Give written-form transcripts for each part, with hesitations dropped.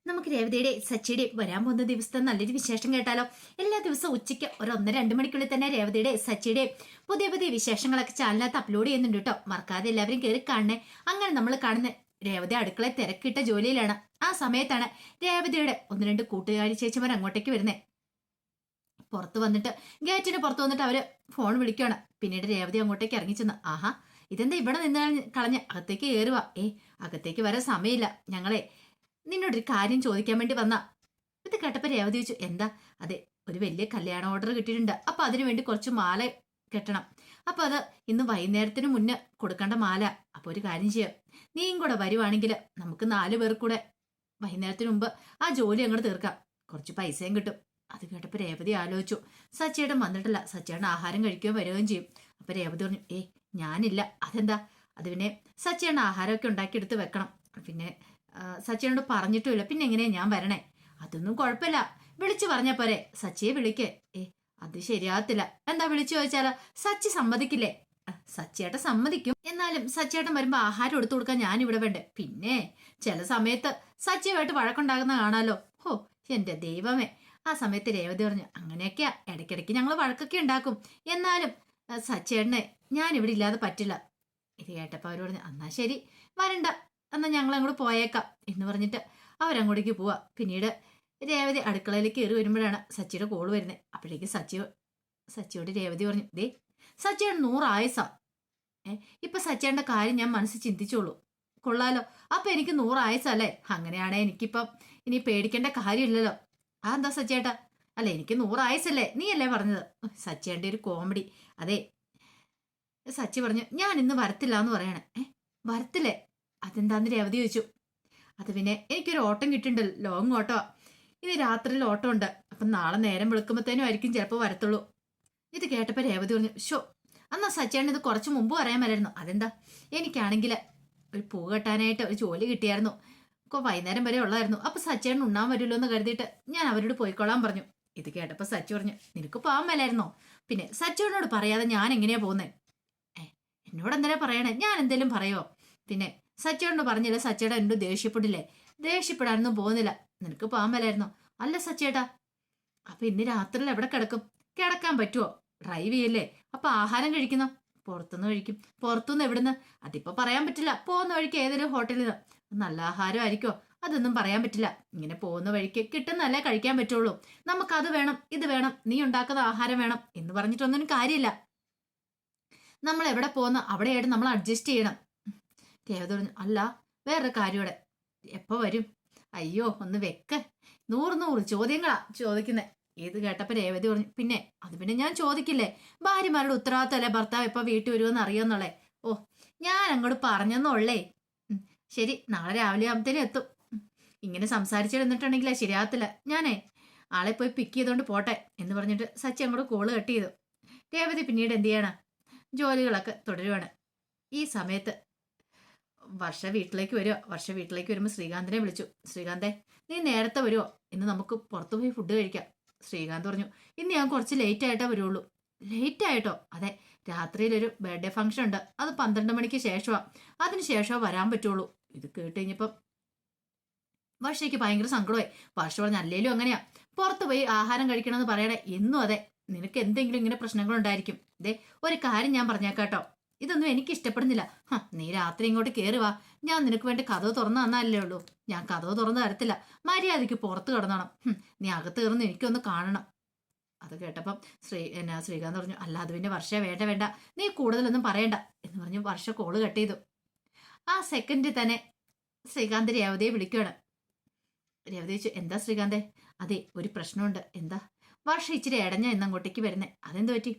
നമുക്ക് രേവതിയുടെ സച്ചിയുടെ വരാൻ പോകുന്ന ദിവസത്തെ നല്ലൊരു വിശേഷം കേട്ടാലോ. എല്ലാ ദിവസവും ഉച്ചയ്ക്ക് ഒരു 1-2 മണിക്കുള്ളിൽ തന്നെ രേവതിയുടെ സച്ചിയുടെ പുതിയ പുതിയ വിശേഷങ്ങളൊക്കെ ചാനലിനകത്ത് അപ്ലോഡ് ചെയ്യുന്നുണ്ട് കേട്ടോ. മറക്കാതെ എല്ലാവരും കയറി കാണണേ. അങ്ങനെ നമ്മൾ കാണുന്ന രേവതി അടുക്കള തിരക്കിട്ട ജോലിയിലാണ്. ആ സമയത്താണ് രേവതിയുടെ 1-2 കൂട്ടുകാരി ചേച്ചിമാർ അങ്ങോട്ടേക്ക് വരുന്നേ. പുറത്ത് വന്നിട്ട് ഗേറ്റിന് പുറത്ത് വന്നിട്ട് അവര് ഫോൺ വിളിക്കുകയാണ്. പിന്നീട് രേവതി അങ്ങോട്ടേക്ക് ഇറങ്ങിച്ചെന്ന്, ആഹാ ഇതെന്താ ഇവിടെ നിന്ന് കളഞ്ഞ് അകത്തേക്ക് കയറുക? അകത്തേക്ക് വരാൻ സമയമില്ല, ഞങ്ങളെ നിന്നോടൊരു കാര്യം ചോദിക്കാൻ വേണ്ടി വന്ന. ഇത് കേട്ടപ്പോ രേവതി ചോദിച്ചു, എന്താ? അതെ, ഒരു വലിയ കല്യാണ ഓർഡർ കിട്ടിയിട്ടുണ്ട്. അപ്പൊ അതിനു വേണ്ടി കുറച്ച് മാല കെട്ടണം. അപ്പൊ അത് ഇന്ന് വൈകുന്നേരത്തിന് മുന്നേ കൊടുക്കേണ്ട മാല. അപ്പൊ ഒരു കാര്യം ചെയ്യാം, നീയും കൂടെ വരുവാണെങ്കിൽ നമുക്ക് 4 പേർ കൂടെ വൈകുന്നേരത്തിന് മുമ്പ് ആ ജോലി അങ്ങോട്ട് തീർക്കാം, കുറച്ച് പൈസയും കിട്ടും. അത് കേട്ടപ്പോ രേവതി ആലോചിച്ചു, സച്ചേട്ടൻ വന്നിട്ടില്ല, സച്ചേട്ടൻ ആഹാരം കഴിക്കുകയോ വരികയും ചെയ്യും. അപ്പൊ രേവതി പറഞ്ഞു, ഞാനില്ല. അതെന്താ? അത് പിന്നെ സച്ചേട്ടൻ ആഹാരമൊക്കെ ഉണ്ടാക്കിയെടുത്ത് വെക്കണം. പിന്നെ സച്ചിനോട് പറഞ്ഞിട്ടുമില്ല, പിന്നെ എങ്ങനെയാ ഞാൻ വരണേ? അതൊന്നും കുഴപ്പമില്ല, വിളിച്ചു പറഞ്ഞ പോരെ. സച്ചിയെ വിളിക്കേ. അത് ശരിയാകത്തില്ല. എന്താ വിളിച്ചു ചോദിച്ചാലോ? സച്ചി സമ്മതിക്കില്ലേ? സച്ചിയേട്ടൻ സമ്മതിക്കും, എന്നാലും സച്ചിയേട്ടൻ വരുമ്പോ ആഹാരം എടുത്തു കൊടുക്കാൻ ഞാൻ ഇവിടെ വേണ്ടേ? പിന്നെ ചില സമയത്ത് സച്ചിയുമായിട്ട് വഴക്കുണ്ടാകുന്ന കാണാലോ. ഹോ എന്റെ ദൈവമേ. ആ സമയത്ത് രേവതി പറഞ്ഞു, അങ്ങനെയൊക്കെയാ, ഇടയ്ക്കിടയ്ക്ക് ഞങ്ങൾ വഴക്കൊക്കെ ഉണ്ടാക്കും, എന്നാലും സച്ചിയേട്ടനെ ഞാൻ ഇവിടെ ഇല്ലാതെ പറ്റില്ല. ഇത് കേട്ടപ്പോ അവര് പറഞ്ഞു, എന്നാ ശരി വരണ്ട, എന്നാൽ ഞങ്ങൾ അങ്ങോട്ട് പോയേക്കാം എന്ന് പറഞ്ഞിട്ട് അവരങ്ങോട്ടേക്ക് പോവാ. പിന്നീട് രേവതി അടുക്കളയിലേക്ക് കയറി വരുമ്പോഴാണ് സച്ചിയുടെ കോള് വരുന്നത്. അപ്പോഴേക്ക് സച്ചിയോട് രേവതി പറഞ്ഞു, സച്ചിയുടെ 100 ആയുസാ. ഇപ്പൊ സച്ചിയുടെ കാര്യം ഞാൻ മനസ്സിൽ ചിന്തിച്ചോളൂ. കൊള്ളാലോ, അപ്പൊ എനിക്ക് 100 ആയുസല്ലേ? അങ്ങനെയാണെ എനിക്കിപ്പം ഇനി പേടിക്കേണ്ട കാര്യമില്ലല്ലോ. എന്താ സച്ചേട്ടാ? അല്ല, എനിക്ക് 100 ആയുസല്ലേ, നീ അല്ലേ പറഞ്ഞത്? സച്ചേന്റെ ഒരു കോമഡി. അതെ, സച്ചി പറഞ്ഞു, ഞാൻ ഇന്ന് വരത്തില്ല എന്ന് പറയണേ. വരത്തില്ലേ? അതെന്താന്ന് രേവതി ചോദിച്ചു. അത് പിന്നെ എനിക്കൊരു ഓട്ടം കിട്ടിണ്ടല്ലോ, ലോങ് ഓട്ടോ. ഇനി രാത്രിയിൽ ഓട്ടം ഉണ്ട്. അപ്പം നാളെ നേരം വെളുക്കുമ്പോഴത്തേനും ആയിരിക്കും ചിലപ്പോൾ വരത്തുള്ളൂ. ഇത് കേട്ടപ്പോൾ രേവതി പറഞ്ഞു, ഷോ എന്നാ സച്ചേട്ടൻ ഇത് കുറച്ച് മുമ്പ് പറയാൻ വരായിരുന്നു. അതെന്താ? എനിക്കാണെങ്കിൽ ഒരു പൂ കെട്ടാനായിട്ട് ഒരു ജോലി കിട്ടിയായിരുന്നു, വൈകുന്നേരം വരെ ഉള്ളായിരുന്നു. അപ്പൊ സച്ചേട്ടൻ ഉണ്ണാൻ വരുമല്ലോ എന്ന് കരുതിയിട്ട് ഞാൻ അവരോട് പോയിക്കൊള്ളാൻ പറഞ്ഞു. ഇത് കേട്ടപ്പോൾ സച്ചി പറഞ്ഞു, നിനക്ക് പോകാൻ മേലായിരുന്നോ? പിന്നെ സച്ചേട്ടനോട് പറയാതെ ഞാൻ എങ്ങനെയാ പോകുന്നേ? എന്നോട് എന്തിനാ പറയണേ? ഞാൻ എന്തേലും പറയോ? പിന്നെ സച്ചേട്ടനോട് പറഞ്ഞില്ല, സച്ചേട്ടൻ എന്നോട് ദേഷ്യപ്പെടില്ലേ? ദേഷ്യപ്പെടാനൊന്നും പോകുന്നില്ല, നിനക്ക് പോകാൻ മേലായിരുന്നോ? അല്ല സച്ചേട്ടാ, അപ്പൊ ഇന്ന് രാത്രിയിൽ എവിടെ കിടക്കും? കിടക്കാൻ പറ്റുമോ? ഡ്രൈവ് ചെയ്യല്ലേ? അപ്പൊ ആഹാരം കഴിക്കുന്നോ? പുറത്തുനിന്ന് കഴിക്കും. പുറത്തുനിന്ന് എവിടുന്ന്? അതിപ്പോ പറയാൻ പറ്റില്ല. പോകുന്ന വഴിക്ക് ഏതൊരു ഹോട്ടലിൽ നല്ല ആഹാരം ആയിരിക്കോ? അതൊന്നും പറയാൻ പറ്റില്ല. ഇങ്ങനെ പോകുന്ന വഴിക്ക് കിട്ടുന്നല്ലേ കഴിക്കാൻ പറ്റുള്ളൂ. നമുക്കത് വേണം, ഇത് വേണം, നീ ഉണ്ടാക്കുന്ന ആഹാരം വേണം എന്ന് പറഞ്ഞിട്ടൊന്നും കാര്യമില്ല. നമ്മൾ എവിടെ പോകുന്ന അവിടെയായിട്ട് നമ്മൾ അഡ്ജസ്റ്റ് ചെയ്യണം. രേവതി പറഞ്ഞു, അല്ല വേറൊരു കാര്യോടെ, എപ്പോ വരും? അയ്യോ ഒന്ന് വെക്ക, 100 ചോദ്യങ്ങളാ ചോദിക്കുന്നേ. ഇത് കേട്ടപ്പോ രേവതി പറഞ്ഞു, പിന്നെ അത് പിന്നെ ഞാൻ ചോദിക്കില്ലേ? ഭാര്യമാരുടെ ഉത്തരവാദിത്തമല്ലേ ഭർത്താവ് എപ്പോ വീട്ടിൽ വരുമെന്ന് അറിയാന്നുള്ളേ. ഞാൻ അങ്ങോട്ട് പറഞ്ഞെന്നുള്ളേ. ശരി, നാളെ രാവിലെ ആകുമ്പത്തേനും എത്തും. ഇങ്ങനെ സംസാരിച്ചിരുന്നിട്ടുണ്ടെങ്കിലേ ശരിയാകത്തില്ല. ഞാനേ ആളെ പോയി പിക്ക് ചെയ്തോണ്ട് പോട്ടെ എന്ന് പറഞ്ഞിട്ട് സച്ചി അങ്ങോട്ട് കോള് കട്ട് ചെയ്തു. രേവതി പിന്നീട് എന്ത് ചെയ്യണം, ജോലികളൊക്കെ തുടരുവാണ്. ഈ സമയത്ത് വർഷ വീട്ടിലേക്ക് വരുമോ? വർഷ വീട്ടിലേക്ക് വരുമ്പോൾ ശ്രീകാന്തിനെ വിളിച്ചു. ശ്രീകാന്തേ, നീ നേരത്തെ വരുമോ? ഇന്ന് നമുക്ക് പുറത്തു പോയി ഫുഡ് കഴിക്കാം. ശ്രീകാന്ത് പറഞ്ഞു, ഇന്ന് ഞാൻ കുറച്ച് ലേറ്റ് ആയിട്ടേ വരുള്ളൂ. ലേറ്റ് ആയിട്ടോ? അതെ, രാത്രിയിലൊരു ബർത്ത്ഡേ ഫംഗ്ഷൻ ഉണ്ട്, അത് 12 മണിക്ക് ശേഷമാണ്, അതിന് ശേഷമേ വരാൻ പറ്റുള്ളൂ. ഇത് കേട്ട് കഴിഞ്ഞപ്പം വർഷയ്ക്ക് ഭയങ്കര സങ്കടമായി. വർഷ പറഞ്ഞ, അല്ലേലും അങ്ങനെയാ, പുറത്തു പോയി ആഹാരം കഴിക്കണമെന്ന് പറയണേ. എന്നും അതെ, നിനക്ക് എന്തെങ്കിലും ഇങ്ങനെ പ്രശ്നങ്ങളുണ്ടായിരിക്കും. ഒരു കാര്യം ഞാൻ പറഞ്ഞേക്കാട്ടോ, ഇതൊന്നും എനിക്ക് ഇഷ്ടപ്പെടുന്നില്ല. നീ രാത്രി ഇങ്ങോട്ട് കയറി വാ, ഞാൻ നിനക്ക് വേണ്ടി കഥവ് തുറന്നു തന്നല്ലേ ഉള്ളൂ. ഞാൻ കഥവ് തുറന്നു തരത്തില്ല, മര്യാദയ്ക്ക് പുറത്ത് കിടന്നോണം. നീ അകത്ത് കയറുന്ന എനിക്കൊന്ന് കാണണം. അത് കേട്ടപ്പം ശ്രീകാന്ത് പറഞ്ഞു, അല്ല അത് പിന്നെ വർഷ വേണ്ട വേണ്ട, നീ കൂടുതലൊന്നും പറയണ്ട എന്ന് പറഞ്ഞു വർഷ കോള് കട്ട് ചെയ്തു. ആ സെക്കൻഡിൽ തന്നെ ശ്രീകാന്ത് രേവതിയെ വിളിക്കുകയാണ്. രേവതി ചോദിച്ചു, എന്താ ശ്രീകാന്തേ? അതെ, ഒരു പ്രശ്നമുണ്ട്. എന്താ? വർഷ ഇച്ചിരി ഇടഞ്ഞ ഇന്ന് അങ്ങോട്ടേക്ക് വരുന്നേ, അതെന്ത് പറ്റി?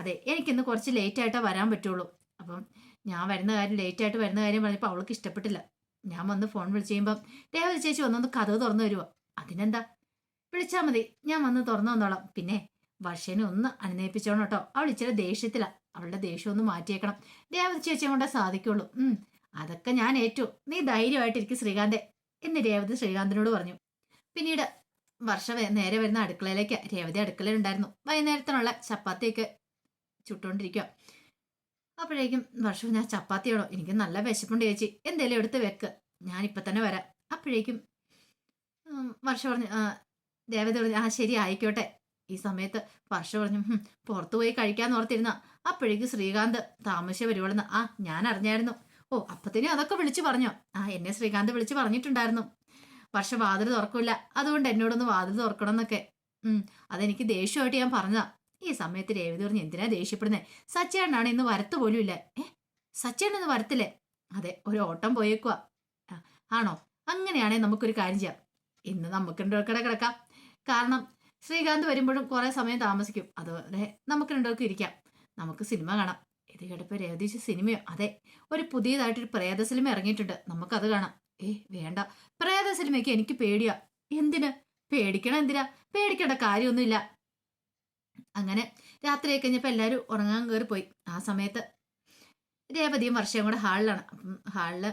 അതെ, എനിക്കിന്ന് കുറച്ച് ലേറ്റ് ആയിട്ടേ വരാൻ പറ്റുള്ളൂ. അപ്പം ഞാൻ വരുന്ന കാര്യം, ലേറ്റ് ആയിട്ട് വരുന്ന കാര്യം പറഞ്ഞപ്പോൾ അവൾക്ക് ഇഷ്ടപ്പെട്ടില്ല. ഞാൻ വന്ന് ഫോൺ വിളിച്ച് കഴിയുമ്പം രേവതി ചേച്ചി വന്നൊന്ന് കഥവ് തുറന്നു വരുമോ? അതിനെന്താ, വിളിച്ചാൽ മതി, ഞാൻ വന്ന് തുറന്നു വന്നോളാം. പിന്നെ വർഷേനെ ഒന്ന് അനുനയിപ്പിച്ചോണം കേട്ടോ, അവൾ ഇച്ചിരി ദേഷ്യത്തില, അവളുടെ ദേഷ്യം ഒന്ന് മാറ്റിയേക്കണം. രേവതി ചേച്ചിയെ കൊണ്ടേ സാധിക്കുള്ളൂ. അതൊക്കെ ഞാൻ ഏറ്റു, നീ ധൈര്യമായിട്ടിരിക്കും ശ്രീകാന്തേ എന്ന് രേവതി ശ്രീകാന്തിനോട് പറഞ്ഞു. പിന്നീട് വർഷ നേരെ വരുന്ന അടുക്കളയിലേക്ക്. രേവതി അടുക്കളയിലുണ്ടായിരുന്നു, വൈകുന്നേരത്തിനുള്ള ചപ്പാത്തിയൊക്കെ ചുട്ടുകൊണ്ടിരിക്കുക. അപ്പോഴേക്കും വർഷവും, ഞാൻ ചപ്പാത്തിയാണോ? എനിക്ക് നല്ല വിശപ്പുണ്ട് ചേച്ചി, എന്തേലും എടുത്ത് വെക്ക്, ഞാനിപ്പോൾ തന്നെ വരാം. അപ്പോഴേക്കും വർഷ പറഞ്ഞു, ദേവത പറഞ്ഞു, ആ ശരി ആയിക്കോട്ടെ. ഈ സമയത്ത് വർഷ പറഞ്ഞു, പുറത്തു പോയി കഴിക്കാന്ന് ഓർത്തിരുന്ന. അപ്പോഴേക്ക് ശ്രീകാന്ത് താമസിച്ച വരുവളെന്ന്. ഞാൻ അറിഞ്ഞായിരുന്നു. ഓ, അപ്പത്തേനും അതൊക്കെ വിളിച്ചു പറഞ്ഞോ? എന്നെ ശ്രീകാന്ത് വിളിച്ചു പറഞ്ഞിട്ടുണ്ടായിരുന്നു. വർഷ വാതിൽ തുറക്കില്ല, അതുകൊണ്ട് എന്നോടൊന്ന് വാതിൽ തുറക്കണം എന്നൊക്കെ. അതെനിക്ക് ദേഷ്യമായിട്ട് ഞാൻ പറഞ്ഞതാ. ഈ സമയത്ത് രേവതി പറഞ്ഞു, എന്തിനാ ദേഷ്യപ്പെടുന്നേ? സച്ചേട്ടനാണ് ഇന്ന് വരത്ത് പോലും ഇല്ല. സച്ചേട്ടൻ ഇന്ന് വരത്തില്ലേ? അതെ, ഒരു ഓട്ടം പോയേക്കുവാ. ആണോ? അങ്ങനെയാണെങ്കിൽ നമുക്കൊരു കാര്യം ചെയ്യാം. ഇന്ന് നമുക്ക് രണ്ടുപേർക്കിടെ കിടക്കാം. കാരണം ശ്രീകാന്ത് വരുമ്പോഴും കുറെ സമയം താമസിക്കും. അതുപോലെ നമുക്ക് രണ്ടുപേർക്കും ഇരിക്കാം. നമുക്ക് സിനിമ കാണാം. ഇത് കേട്ടപ്പോ രേവതി, സിനിമയോ? അതെ, ഒരു പുതിയതായിട്ടൊരു പ്രേത സിനിമ ഇറങ്ങിയിട്ടുണ്ട്, നമുക്കത് കാണാം. വേണ്ട, പ്രേത സിനിമയ്ക്ക് എനിക്ക് പേടിയാ. എന്തിന് പേടിക്കണം? എന്തിനാ പേടിക്കേണ്ട കാര്യമൊന്നുമില്ല. അങ്ങനെ രാത്രിയായി കഴിഞ്ഞപ്പോൾ എല്ലാവരും ഉറങ്ങാൻ കയറി പോയി. ആ സമയത്ത് രേവതിയും വർഷയും കൂടെ ഹാളിലാണ്. ഹാളില്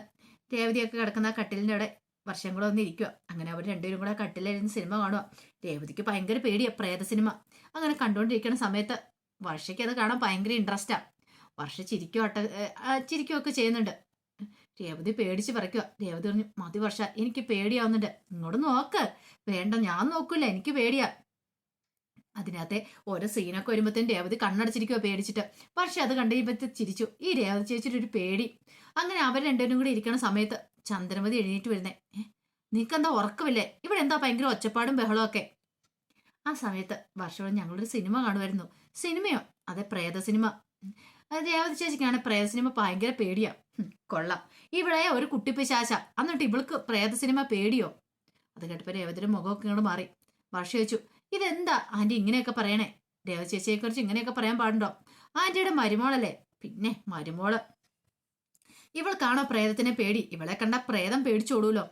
രേവതിയൊക്കെ കിടക്കുന്ന ആ കട്ടിലിൻ്റെ അവിടെ വർഷം കൂടെ ഒന്ന് ഇരിക്കുക. അങ്ങനെ അവർ രണ്ടുപേരും കൂടെ കട്ടിലിരുന്ന് സിനിമ കാണുക. രേവതിക്ക് ഭയങ്കര പേടിയാ പ്രേത സിനിമ. അങ്ങനെ കണ്ടുകൊണ്ടിരിക്കുന്ന സമയത്ത് വർഷയ്ക്ക് അത് കാണാൻ ഭയങ്കര ഇൻട്രസ്റ്റാ. വർഷ ചിരിക്കുകയൊക്കെ ചെയ്യുന്നുണ്ട്. രേവതി പേടിച്ച് പറിക്കുക. രേവതി പറഞ്ഞു, മതി വർഷ, എനിക്ക് പേടിയാവുന്നുണ്ട്. ഇങ്ങോട്ട് നോക്ക്. വേണ്ട, ഞാൻ നോക്കൂല, എനിക്ക് പേടിയാ. അതിനകത്തെ ഓരോ സീനൊക്കെ വരുമ്പോഴത്തേനും രേവതി കണ്ണടച്ചിരിക്കുക പേടിച്ചിട്ട്. പക്ഷെ അത് കണ്ടുകഴിയുമ്പോഴത്തെ ചിരിച്ചു. ഈ രേവതി ചേച്ചിയുടെ ഒരു പേടി. അങ്ങനെ അവർ രണ്ടുപേരും കൂടി ഇരിക്കണ സമയത്ത് ചന്ദ്രമതി എഴുന്നേറ്റ് വരുന്നേ. നിനക്കെന്താ ഉറക്കമില്ലേ? ഇവിടെ എന്താ ഭയങ്കര ഒച്ചപ്പാടും ബഹളവും ഒക്കെ? ആ സമയത്ത് വർഷവും ഞങ്ങളൊരു സിനിമ കാണുമായിരുന്നു. സിനിമയോ? അതെ, പ്രേത സിനിമ. രേവതി ചേച്ചിക്കാണ് പ്രേത സിനിമ ഭയങ്കര പേടിയാ. കൊള്ളാം, ഇവിടെ ഒരു കുട്ടിപ്പിശാശ, എന്നിട്ട് ഇവൾക്ക് പ്രേത സിനിമ പേടിയോ? അത് കേട്ടപ്പോ രേവതിയുടെ മുഖമൊക്കെ ഇങ്ങോട്ട് മാറി. വർഷ ചോദിച്ചു, ഇതെന്താ ആന്റി ഇങ്ങനെയൊക്കെ പറയണേ? രേവതി ചേച്ചിയെ കുറിച്ച് ഇങ്ങനെയൊക്കെ പറയാൻ പാടുണ്ടോ? ആന്റിയുടെ മരുമോളല്ലേ? പിന്നെ മരുമോള്. ഇവൾക്കാണോ പ്രേതത്തിനെ പേടി? ഇവളെ കണ്ട പ്രേതം പേടിച്ചോടൂലോ.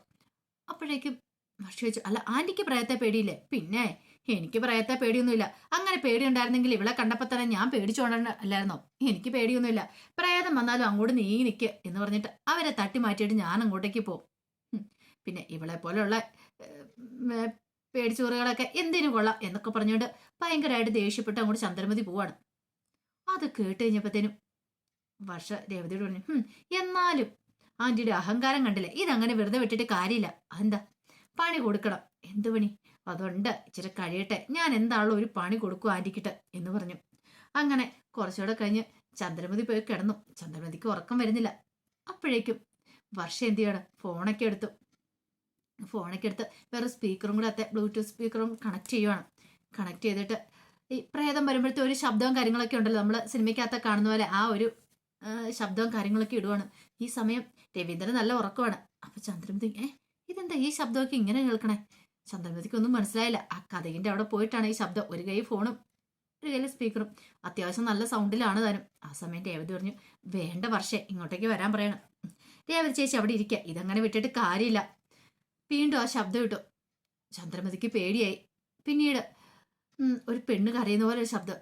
അപ്പോഴേക്കും വർഷ ചോദിച്ചു, അല്ല ആന്റിക്ക് പ്രേതത്തെ പേടിയില്ലേ? പിന്നെ എനിക്ക് പ്രേതത്തെ പേടിയൊന്നുമില്ല. അങ്ങനെ പേടിയുണ്ടായിരുന്നെങ്കിൽ ഇവളെ കണ്ടപ്പോൾ തന്നെ ഞാൻ പേടിച്ചോണ്ടല്ലായിരുന്നോ? എനിക്ക് പേടിയൊന്നുമില്ല. പ്രേതം വന്നാലും അങ്ങോട്ട് നീങ്ങി നിൽക്കുക എന്ന് പറഞ്ഞിട്ട് അവരെ തട്ടി മാറ്റിയിട്ട് ഞാൻ അങ്ങോട്ടേക്ക് പോകും. പിന്നെ ഇവളെ പോലെയുള്ള പേടിച്ചോറുകളൊക്കെ എന്തിനു കൊള്ളാം എന്നൊക്കെ പറഞ്ഞുകൊണ്ട് ഭയങ്കരമായിട്ട് ദേഷ്യപ്പെട്ട് അങ്ങോട്ട് ചന്ദ്രമതി പോവാണ്. അത് കേട്ട് കഴിഞ്ഞപ്പോഴത്തേനും വർഷ രേവതിയോട് പറഞ്ഞു, എന്നാലും ആന്റിയുടെ അഹങ്കാരം കണ്ടില്ലേ? ഇതങ്ങനെ വെറുതെ വിട്ടിട്ട് കാര്യമില്ല. അതെന്താ? പണി കൊടുക്കണം. എന്ത് പണി? അതുകൊണ്ട് ഇച്ചിരി കഴിയട്ടെ, ഞാൻ എന്താണല്ലോ ഒരു പണി കൊടുക്കും ആന്റിക്കിട്ട് എന്ന് പറഞ്ഞു. അങ്ങനെ കുറച്ചുകൂടെ കഴിഞ്ഞ് ചന്ദ്രമതി പോയി കിടന്നു. ചന്ദ്രമതിക്ക് ഉറക്കം വരുന്നില്ല. അപ്പോഴേക്കും വർഷ എന്ത് ചെയ്യണം, ഫോണൊക്കെ എടുത്ത് വേറെ സ്പീക്കറും കൂടെ ബ്ലൂടൂത്ത് സ്പീക്കറും കണക്ട് ചെയ്യുവാണ്. കണക്ട് ചെയ്തിട്ട് ഈ പ്രേതം വരുമ്പോഴത്തെ ഒരു ശബ്ദവും കാര്യങ്ങളൊക്കെ ഉണ്ടല്ലോ, നമ്മൾ സിനിമയ്ക്കകത്ത് കാണുന്ന പോലെ ആ ഒരു ശബ്ദവും കാര്യങ്ങളൊക്കെ ഇടുവാണ്. ഈ സമയം രവീന്ദ്രൻ നല്ല ഉറക്കമാണ്. അപ്പൊ ചന്ദ്രമതി, ഇതെന്താ ഈ ശബ്ദമൊക്കെ ഇങ്ങനെ കേൾക്കണേ? ചന്ദ്രമതിക്കൊന്നും മനസ്സിലായില്ല. ആ കഥകിന്റെ അവിടെ പോയിട്ടാണ് ഈ ശബ്ദം. ഒരു കൈ ഫോണും ഒരു കയ്യിൽ സ്പീക്കറും. അത്യാവശ്യം നല്ല സൗണ്ടിലാണ് താനും. ആ സമയം രേവതി പറഞ്ഞു, വേണ്ട വർഷേ, ഇങ്ങോട്ടേക്ക് വരാൻ പറയണം. രേവതി ചേച്ചി അവിടെ ഇരിക്കുക, ഇതങ്ങനെ വിട്ടിട്ട് കാര്യമില്ല. വീണ്ടും ആ ശബ്ദം ഇട്ടു. ചന്ദ്രമതിക്ക് പേടിയായി. പിന്നീട് ഒരു പെണ്ണ് കരയുന്ന പോലെ ഒരു ശബ്ദം.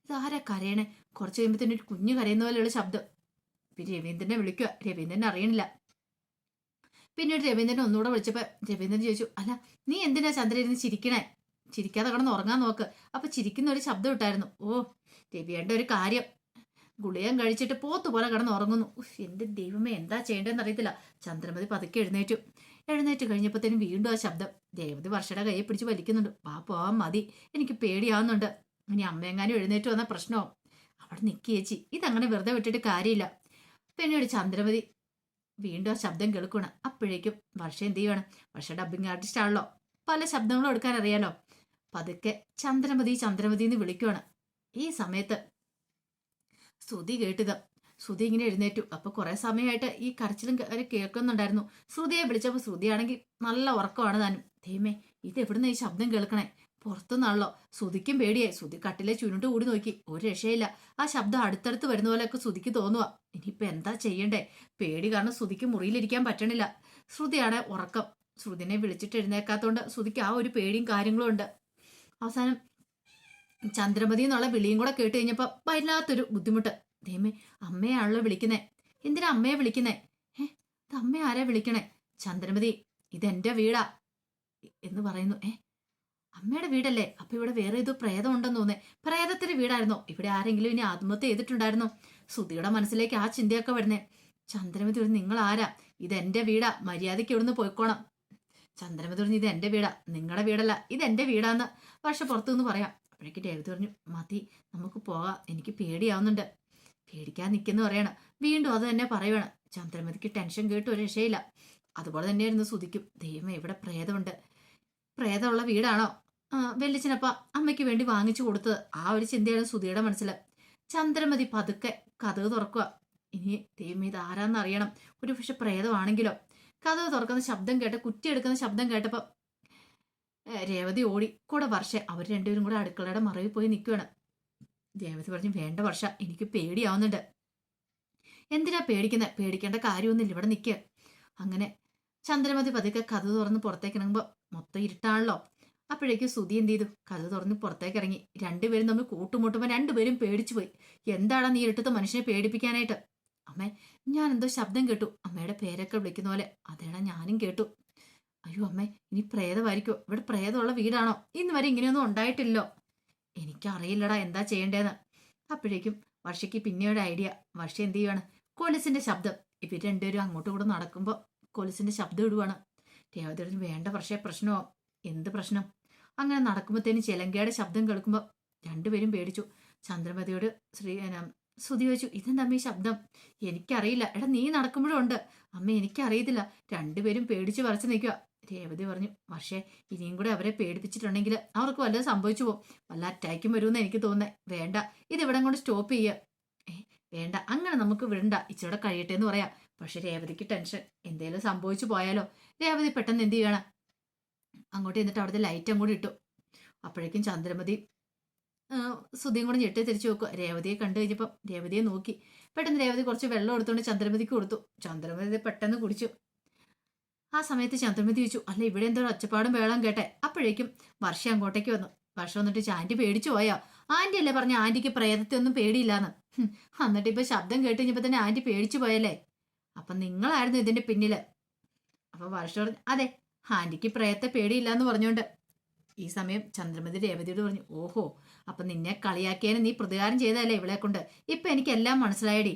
ഇതാരാ കരയണേ? കുറച്ച് കഴിയുമ്പോൾ ഒരു കുഞ്ഞ് കരയുന്ന പോലെയുള്ള ശബ്ദം. പിന്നെ രവീന്ദ്രനെ വിളിക്കുക. രവീന്ദ്രനെ അറിയണില്ല. പിന്നീട് രവീന്ദ്രനെ ഒന്നുകൂടെ വിളിച്ചപ്പോ രവീന്ദ്രൻ ചോദിച്ചു, അല്ല നീ എന്തിനാ ചന്ദ്രൻ ഇരുന്ന് ചിരിക്കണേ? ചിരിക്കാതെ കിടന്ന് ഉറങ്ങാൻ നോക്ക്. അപ്പൊ ചിരിക്കുന്ന ഒരു ശബ്ദം ഇട്ടായിരുന്നു. ഓ, രവിയേണ്ട ഒരു കാര്യം, ഗുളികം കഴിച്ചിട്ട് പോത്തുപോലെ കിടന്ന് ഉറങ്ങുന്നു. എന്റെ ദൈവമേ, എന്താ ചെയ്യേണ്ടതെന്ന് അറിയത്തില്ല. ചന്ദ്രമതി പതുക്കെ എഴുന്നേറ്റ് കഴിഞ്ഞപ്പോഴത്തേനും വീണ്ടും ആ ശബ്ദം. രേവതി വർഷയുടെ കയ്യെ പിടിച്ച് വലിക്കുന്നുണ്ട്. പോവാൻ മതി, എനിക്ക് പേടിയാവുന്നുണ്ട്. ഇനി അമ്മയെങ്ങാനും എഴുന്നേറ്റ് വന്ന പ്രശ്നമോ? അവിടെ നിൽക്കി ചേച്ചി, ഇതങ്ങനെ വെറുതെ വിട്ടിട്ട് കാര്യമില്ല. പിന്നീട് ചന്ദ്രമതി വീണ്ടും ആ ശബ്ദം കേൾക്കണം. അപ്പോഴേക്കും വർഷ എന്ത് ചെയ്യുവാണ്? വർഷ ഡബ്ബിംഗ് ആർട്ടിസ്റ്റ് ആണല്ലോ, പല ശബ്ദങ്ങളും എടുക്കാൻ അറിയാലോ. പതുക്കെ ചന്ദ്രമതി എന്ന് വിളിക്കുവാണ്. ഈ സമയത്ത് ശ്രുതി കേട്ടത്. ശ്രുതി ഇങ്ങനെ എഴുന്നേറ്റു. അപ്പൊ കുറെ സമയമായിട്ട് ഈ കരച്ചിലും കേൾക്കുന്നുണ്ടായിരുന്നു. ശ്രുതിയെ വിളിച്ചപ്പോ ശ്രുതിയാണെങ്കിൽ നല്ല ഉറക്കമാണ് താനും. ദൈവമേ, ഇത് എവിടുന്ന ഈ ശബ്ദം കേൾക്കണേ? പുറത്തുനിന്നാണല്ലോ. ശ്രുതിക്കും പേടിയായി. ശ്രുതി കട്ടിലെ ചുരുണ്ട് കൂടി നോക്കി. ഒരു രക്ഷയില്ല. ആ ശബ്ദം അടുത്തടുത്ത് വരുന്ന പോലെയൊക്കെ ശ്രുതിക്ക് തോന്നുക. ഇനിയിപ്പൊ എന്താ ചെയ്യണ്ടേ? പേടി കാരണം ശ്രുതിക്ക് മുറിയിലിരിക്കാൻ പറ്റണില്ല. ശ്രുതിയാണ് ഉറക്കം. ശ്രുതിനെ വിളിച്ചിട്ട് എഴുന്നേക്കാത്തോണ്ട് ശ്രുതിക്ക് ആ ഒരു പേടിയും കാര്യങ്ങളും ഉണ്ട്. അവസാനം ചന്ദ്രമതി എന്നുള്ള വിളിയും കൂടെ കേട്ട് കഴിഞ്ഞപ്പോ വല്ലാത്തൊരു ബുദ്ധിമുട്ട്. ദൈവമേ, അമ്മയാണല്ലോ വിളിക്കുന്നേ. എന്തിനാ അമ്മയെ വിളിക്കുന്നേ? ഇത് അമ്മ ആരാ വിളിക്കണേ? ചന്ദ്രമതി, ഇതെന്റെ വീടാ എന്ന് പറയുന്നു. അമ്മയുടെ വീടല്ലേ? അപ്പൊ ഇവിടെ വേറെ ഏതോ പ്രേതം ഉണ്ടെന്ന് തോന്നേ. പ്രേതത്തിന്റെ വീടായിരുന്നോ? ഇവിടെ ആരെങ്കിലും ഇനി ആത്മഹത്യ ചെയ്തിട്ടുണ്ടായിരുന്നോ? ശ്രുതിയുടെ മനസ്സിലേക്ക് ആ ചിന്തയൊക്കെ വരുന്നേ. ചന്ദ്രമതി, നിങ്ങൾ ആരാ? ഇതെന്റെ വീടാ, മര്യാദയ്ക്ക് ഇവിടുന്ന് പോയിക്കോണം. ചന്ദ്രമതി പറഞ്ഞു ഇത് എന്റെ വീടാ, നിങ്ങളുടെ വീടല്ല, ഇത് എന്റെ വീടാന്ന് വർഷ പുറത്തു നിന്ന് പറയാം. അപ്പോഴേക്ക് രേവതി പറഞ്ഞു മതി, നമുക്ക് പോകാം, എനിക്ക് പേടിയാവുന്നുണ്ട്. പേടിക്കാൻ നിൽക്കുന്നു പറയണം. വീണ്ടും അത് തന്നെ പറയുവാണ്. ചന്ദ്രമതിക്ക് ടെൻഷൻ കേട്ട് ഒരു രക്ഷയില്ല. അതുപോലെ തന്നെയായിരുന്നു സുധിക്കും. ദൈവമേ, ഇവിടെ പ്രേതമുണ്ട്, പ്രേതമുള്ള വീടാണോ വെല്ലിച്ചനപ്പ അമ്മയ്ക്ക് വേണ്ടി വാങ്ങിച്ചു കൊടുത്തത്? ആ ഒരു ചിന്തയാണ് സുധിയുടെ മനസ്സിൽ. ചന്ദ്രമതി പതുക്കെ കഥക് തുറക്കുക. ഇനി ദൈവമേ ഇത് ആരാന്ന് അറിയണം, ഒരു പക്ഷെ പ്രേതമാണെങ്കിലോ. കഥക് തുറക്കുന്ന ശബ്ദം കേട്ട്, കുറ്റിയെടുക്കുന്ന ശബ്ദം കേട്ടപ്പോ രേവതി ഓടി. കൂടെ വർഷ, അവർ രണ്ടുപേരും കൂടെ അടുക്കളയുടെ മറവിൽ പോയി നിൽക്കുകയാണ്. രേവതി പറഞ്ഞു വേണ്ട വർഷ, എനിക്ക് പേടിയാവുന്നുണ്ട്. എന്തിനാ പേടിക്കുന്നത്? പേടിക്കേണ്ട കാര്യമൊന്നുമില്ല, ഇവിടെ നിൽക്കുക. അങ്ങനെ ചന്ദ്രമതി പതുക്കെ കഥ തുറന്ന് പുറത്തേക്ക് ഇറങ്ങുമ്പോൾ മൊത്തം ഇരുട്ടാണല്ലോ. അപ്പോഴേക്കും സുധി എന്ത് ചെയ്തു? കഥ തുറന്ന് പുറത്തേക്ക് ഇറങ്ങി. രണ്ടുപേരും തമ്മിൽ കൂട്ടുമുട്ടുമ്പോൾ രണ്ടുപേരും പേടിച്ചു പോയി. എന്താണ് നീ ഇരുട്ടത്ത് മനുഷ്യനെ പേടിപ്പിക്കാനായിട്ട്? അമ്മേ, ഞാൻ എന്തോ ശബ്ദം കേട്ടു, അമ്മയുടെ പേരൊക്കെ വിളിക്കുന്ന പോലെ. അതേടാ ഞാനും കേട്ടു. അയ്യോ അമ്മേ, ഇനി പ്രേതമായിരിക്കോ? ഇവിടെ പ്രേതമുള്ള വീടാണോ? ഇന്ന് വരെ ഇങ്ങനെയൊന്നും ഉണ്ടായിട്ടില്ലോ. എനിക്കറിയില്ലടാ എന്താ ചെയ്യേണ്ടതെന്ന്. അപ്പോഴേക്കും വർഷയ്ക്ക് പിന്നെയൊരു ഐഡിയ. വർഷ എന്ത് ചെയ്യുവാണ്? കൊലുസിന്റെ ശബ്ദം. ഇവർ രണ്ടുപേരും അങ്ങോട്ടും കൂടെ നടക്കുമ്പോൾ കൊലുസിന്റെ ശബ്ദം ഇടുവാണ്. രേവതി പറഞ്ഞു വേണ്ട വർഷയെ, പ്രശ്നമോ? എന്ത് പ്രശ്നം? അങ്ങനെ നടക്കുമ്പോഴത്തേനും ചിലങ്കയുടെ ശബ്ദം കേൾക്കുമ്പോൾ രണ്ടുപേരും പേടിച്ചു. ചന്ദ്രമതിയോട് സുധി ചോദിച്ചു ഇതെന്താ ഈ ശബ്ദം? എനിക്കറിയില്ല. എടാ നീ നടക്കുമ്പോഴും ഉണ്ട്. അമ്മ എനിക്കറിയത്തില്ല. രണ്ടുപേരും പേടിച്ച് വരച്ച് നിൽക്കുക. രേവതി പറഞ്ഞു വർഷേ, ഇനിയും കൂടെ അവരെ പേടിപ്പിച്ചിട്ടുണ്ടെങ്കിൽ അവർക്ക് വല്ലതും സംഭവിച്ചു പോകും, വല്ല അറ്റാക്കും വരുമെന്ന് എനിക്ക് തോന്നുന്നേ. വേണ്ട, ഇതിവിടെ കൊണ്ട് സ്റ്റോപ്പ് ചെയ്യുക. വേണ്ട, അങ്ങനെ നമുക്ക് വിടണ്ട, ഇച്ചിടെ കഴിയട്ടെ എന്ന് പറയാം. പക്ഷെ രേവതിക്ക് ടെൻഷൻ, എന്തേലും സംഭവിച്ചു പോയാലോ. രേവതി പെട്ടെന്ന് എന്ത് ചെയ്യണം, അങ്ങോട്ട് എന്നിട്ട് അവിടുത്തെ ലൈറ്റ് അങ്ങോട്ട് ഇട്ടു. അപ്പോഴേക്കും ചന്ദ്രമതി സുധിയും കൂടെ ഞെട്ടി തിരിച്ചു നോക്കുക. രേവതിയെ കണ്ടു കഴിഞ്ഞപ്പം രേവതിയെ നോക്കി. പെട്ടെന്ന് രേവതി കുറച്ച് വെള്ളം എടുത്തുകൊണ്ട് ചന്ദ്രമതിക്ക് കൊടുത്തു. ചന്ദ്രമതി പെട്ടെന്ന് കുടിച്ചു. ആ സമയത്ത് ചന്ദ്രമതി ചോദിച്ചു അല്ല ഇവിടെ എന്തോ ഒച്ചപ്പാടും വേളം കേട്ടെ. അപ്പോഴേക്കും വർഷ അങ്ങോട്ടേക്ക് വന്നു. വർഷ വന്നിട്ട് ആന്റി പേടിച്ചു പോയോ? ആന്റി അല്ലേ പറഞ്ഞ ആന്റിക്ക് പ്രേതത്തെ ഒന്നും പേടിയില്ലാന്ന്. എന്നിട്ട് ഇപ്പൊ ശബ്ദം കേട്ട് കഴിഞ്ഞപ്പോ തന്നെ ആന്റി പേടിച്ചു പോയല്ലേ? അപ്പൊ നിങ്ങളായിരുന്നു ഇതിന്റെ പിന്നില്. അപ്പൊ വർഷ പറഞ്ഞു അതെ, ആന്റിക്ക് പ്രേതത്തെ പേടിയില്ലാന്ന് പറഞ്ഞോണ്ട്. ഈ സമയം ചന്ദ്രമതി രേവതിയോട് പറഞ്ഞു ഓഹോ, അപ്പൊ നിന്നെ കളിയാക്കിയതിന് നീ പ്രതികാരം ചെയ്തതല്ലേ ഇവളെ കൊണ്ട്? ഇപ്പൊ എനിക്കെല്ലാം മനസ്സിലായടി.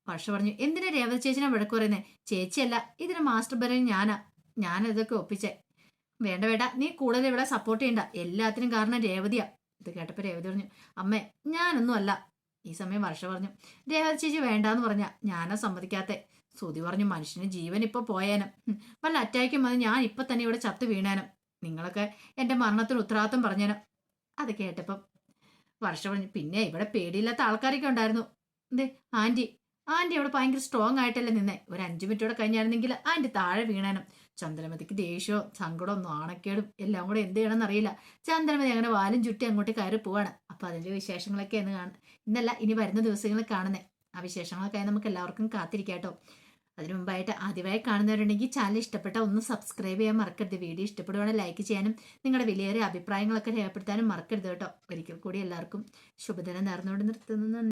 വർഷ പറഞ്ഞു എന്തിനാ രേവതി ചേച്ചിനെ വഴക്ക് പറയുന്നേ? ചേച്ചിയല്ല, ഇതിന് മാസ്റ്റർ ബരൻ ഞാനതൊക്കെ ഒപ്പിച്ചേ. വേണ്ട വേണ്ട, നീ കൂടുതൽ ഇവിടെ സപ്പോർട്ട് ചെയ്യണ്ട, എല്ലാത്തിനും കാരണം രേവതിയാ. ഇത് കേട്ടപ്പോ രേവതി പറഞ്ഞു അമ്മേ ഞാനൊന്നും അല്ല. ഈ സമയം വർഷ പറഞ്ഞു രേവതി ചേച്ചി വേണ്ടാന്ന് പറഞ്ഞ ഞാനാ സമ്മതിക്കാത്തെ. സുധി പറഞ്ഞു മനുഷ്യന് ജീവൻ ഇപ്പൊ പോയേനും, വല്ല അറ്റാക്കും വന്ന് ഞാൻ ഇപ്പൊ തന്നെ ഇവിടെ ചത്തു വീണാനും, നിങ്ങളൊക്കെ എന്റെ മരണത്തിന് ഉത്തരവാദിത്വം പറഞ്ഞേനും. അത് കേട്ടപ്പം വർഷ പറഞ്ഞു പിന്നെ ഇവിടെ പേടിയില്ലാത്ത ആൾക്കാരൊക്കെ ഉണ്ടായിരുന്നു. എന്തേ ആന്റി അവിടെ ഭയങ്കര സ്ട്രോങ് ആയിട്ടല്ലേ നിന്നേ. ഒരു 5 മിനിറ്റോടെ കഴിഞ്ഞായിരുന്നെങ്കിൽ ആന്റി താഴെ വീണാനും. ചന്ദ്രമതിക്ക് ദേഷ്യവും സങ്കടവും നാണക്കേടും എല്ലാം കൂടെ എന്ത് ചെയ്യണമെന്ന് അറിയില്ല. ചന്ദ്രമതി അങ്ങനെ വാലും ചുറ്റി അങ്ങോട്ട് കയറി പോവാണ്. അപ്പൊ അതിന്റെ വിശേഷങ്ങളൊക്കെ ഇന്നല്ല ഇനി വരുന്ന ദിവസങ്ങളിൽ കാണുന്നേ. ആ വിശേഷങ്ങളൊക്കെ നമുക്ക് എല്ലാവർക്കും കാത്തിരിക്കാട്ടോ. അതിനു മുമ്പായിട്ട് ആദ്യമായി കാണുന്നവരുണ്ടെങ്കിൽ ചാനൽ ഇഷ്ടപ്പെട്ട ഒന്ന് സബ്സ്ക്രൈബ് ചെയ്യാൻ മറക്കരുത്. വീഡിയോ ഇഷ്ടപ്പെടുവാണെങ്കിൽ ലൈക്ക് ചെയ്യാനും നിങ്ങളുടെ വിലയേറിയ അഭിപ്രായങ്ങളൊക്കെ രേഖപ്പെടുത്താനും മറക്കരുത് കേട്ടോ. ഒരിക്കൽ കൂടി എല്ലാവർക്കും ശുഭദിനം നേർന്നുകൊണ്ട് നിർത്തുന്നു.